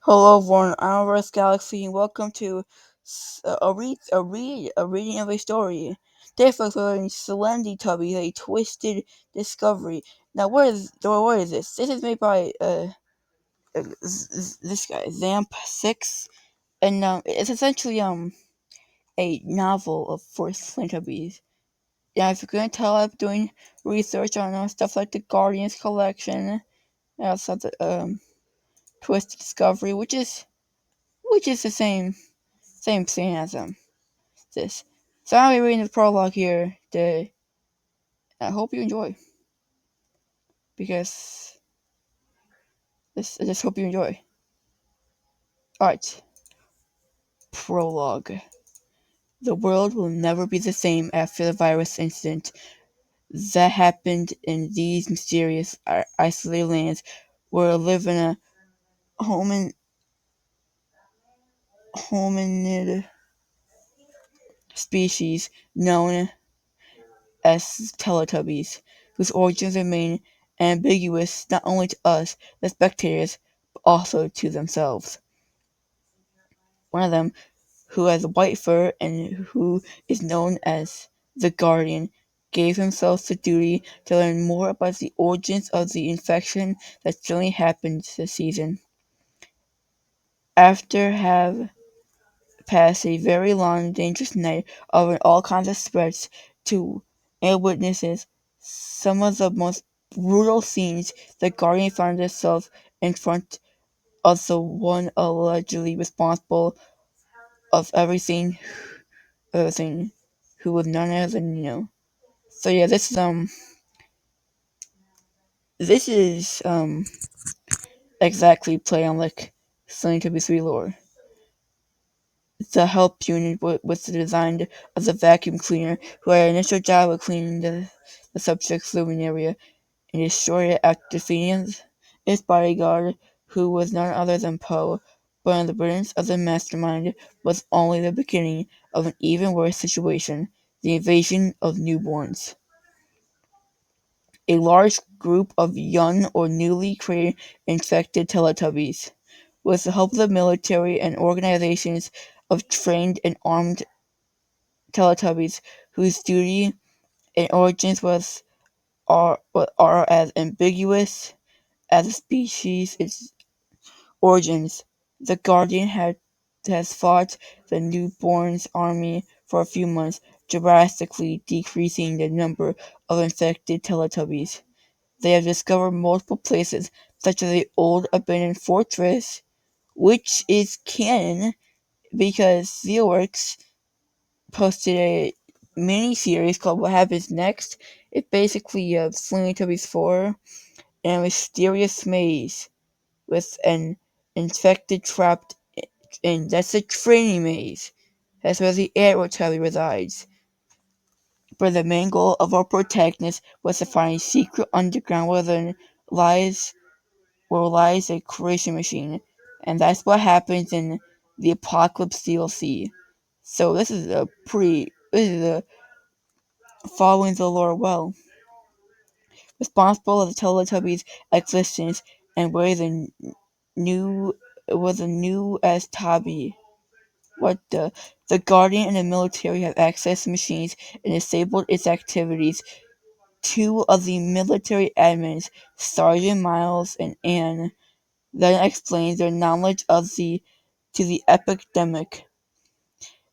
Hello, everyone. I'm Earth Galaxy, and welcome to a reading of a story. Today, folks, we're learning Slendytubbies, a twisted discovery. Now, what is this? This is made by this guy, Zamp6, and it's essentially a novel of for Slendytubbies. Yeah, if you're gonna tell, I'm doing research on stuff like the Guardians collection, and also the twisted discovery, which is the same thing as this. So I'll be reading the prologue here today. I hope you enjoy because I just hope you enjoy. Alright. Prologue. The world will never be the same after the virus incident that happened in these mysterious isolated lands where live in a hominid species known as Teletubbies, whose origins remain ambiguous not only to us, the spectators, but also to themselves. One of them, who has white fur and who is known as the Guardian, gave himself the duty to learn more about the origins of the infection that suddenly happened this season. After have passed a very long, dangerous night of all kinds of threats to eyewitnesses, some of the most brutal scenes, the Guardian found himself in front of the one allegedly responsible of everything, who was none other than So yeah, this is exactly play on like Slendytubbies 3 lore. The help unit was designed as a vacuum cleaner who had an initial job of cleaning the subject's living area and destroyed it after defeating its bodyguard, who was none other than Poe. But in the brilliance of the mastermind was only the beginning of an even worse situation, the invasion of newborns. A large group of young or newly created infected Teletubbies, with the help of the military and organizations of trained and armed Teletubbies, whose duty and origins are as ambiguous as a species its origins. The Guardian has fought the newborns' army for a few months, drastically decreasing the number of infected Teletubbies. They have discovered multiple places, such as the old abandoned fortress, which is canon because Zealworks posted a mini series called What Happens Next. It's basically Slendytubbies 4 and a mysterious maze with an infected trapped in. That's a training maze. That's where the Aerotubby resides. But the main goal of our protagonist was to find a secret underground where lies a creation machine, and that's what happens in the Apocalypse DLC. So this is a following the lore well, responsible of the Teletubbies' existence and where the new was a new as Tabby. What the Guardian and the military have accessed the machines and disabled its activities. Two of the military admins, Sergeant Miles and Anne, then explains their knowledge of the epidemic.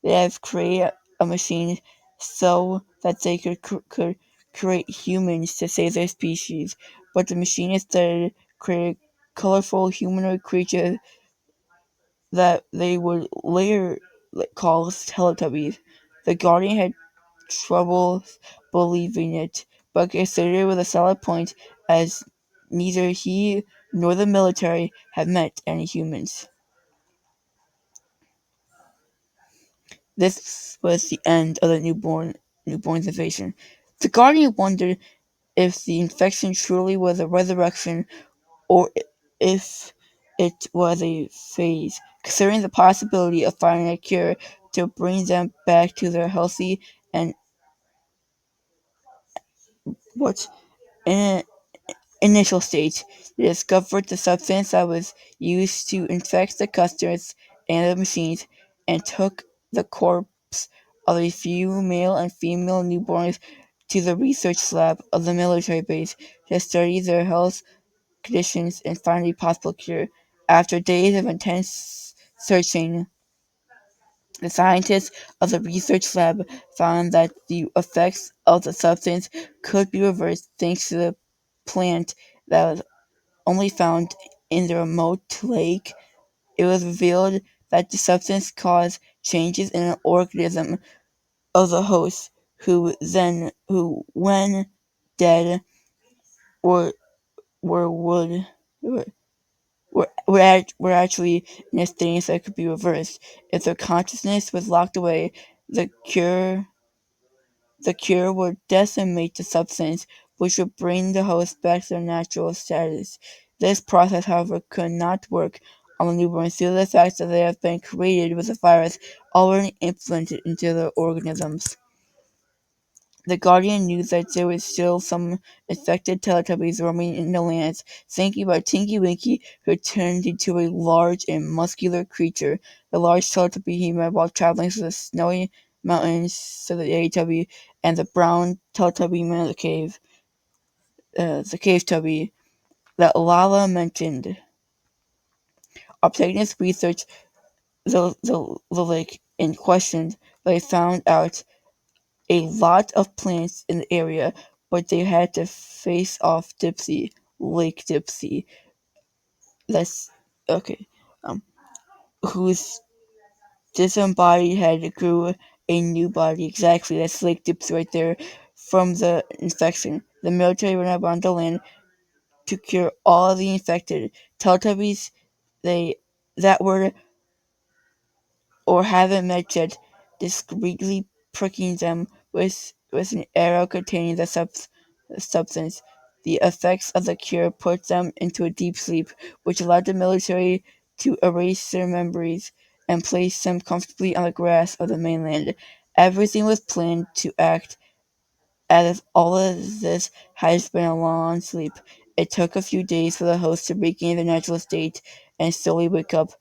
They have created a machine so that they could create humans to save their species, but the machine instead created colorful humanoid creatures that they would later call Teletubbies. The Guardian had trouble believing it, but considered it was a solid point as neither he nor the military had met any humans. This was the end of the newborn's invasion. The Guardian wondered if the infection truly was a resurrection or if it was a phase, considering the possibility of finding a cure to bring them back to their healthy and what Initial stage. They discovered the substance that was used to infect the custards and the machines, and took the corpse of a few male and female newborns to the research lab of the military base to study their health conditions and find a possible cure. After days of intense searching, the scientists of the research lab found that the effects of the substance could be reversed thanks to the plant that was only found in the remote lake. It was revealed that the substance caused changes in an organism of the host, who when dead, were were would were actually in a state that could be reversed. If their consciousness was locked away, the cure the cure would decimate the substance, which would bring the host back to their natural status. This process, however, could not work on the newborns due to the fact that they have been created with a virus already implanted into their organisms. The Guardian knew that there was still some infected Teletubbies roaming in the lands, thinking about Tinky Winky, who turned into a large and muscular creature. The large Teletubby he met while traveling through the snowy mountains to the AW, and the brown Teletubby man of the cave tubby that Lala mentioned. Obtaining this research the lake in question, they found out a lot of plants in the area, but they had to face off Dipsy, Lake Dipsy. That's okay. Um, whose disembodied head grew a new body. Exactly, that's Lake Dipsy right there. From the infection, the military went up on the land to cure all the infected Teletubbies. They that were or haven't met yet, discreetly pricking them with an arrow containing the substance. The effects of the cure put them into a deep sleep, which allowed the military to erase their memories and place them comfortably on the grass of the mainland. Everything was planned to act as if all of this has been a long sleep. It took a few days for the host to regain their natural state and slowly wake up.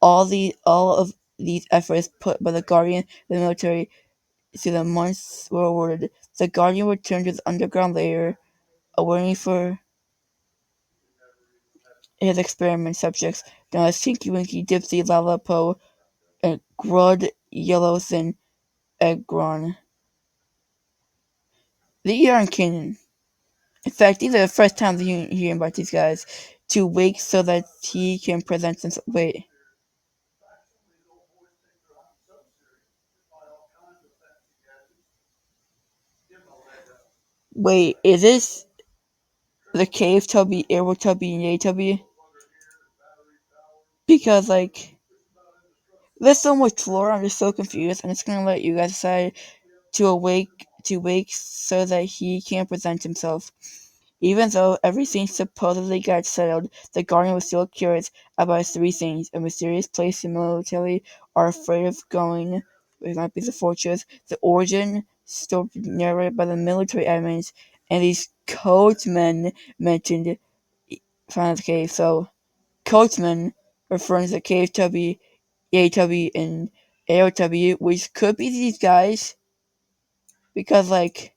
All of these efforts put by the Guardian, the military, to the months were rewarded. The Guardian returned to the underground layer, waiting for his experiment subjects, known as Tinky Winky, Dipsy, Lala Po, and Grud, Yellowthin, Egron. The Eon Cannon. In fact, these are the first times hearing about these guys. To wake so that he can present himself. Wait, is this the Cave Tubby, Airwell Tubby, and Yay Tubby? Because, like, there's so much lore, I'm just so confused. I'm just gonna let you guys decide to wake so that he can present himself. Even though everything supposedly got settled, the Guardian was still curious about three things: a mysterious place the military are afraid of going, which might be the fortress, the origin still narrated by the military admins, and these coachmen mentioned found the cave. So coachmen referring to the cave tubby, A tubby, and AOW, which could be these guys, because like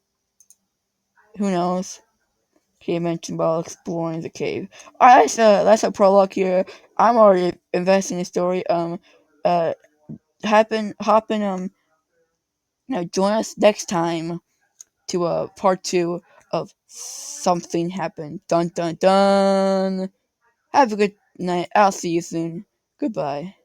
who knows? He mentioned while exploring the cave. Alright, that's a prologue here. I'm already invested in the story. Uh, hop in, join us next time to part two of Something Happened. Dun dun dun. Have a good night. I'll see you soon. Goodbye.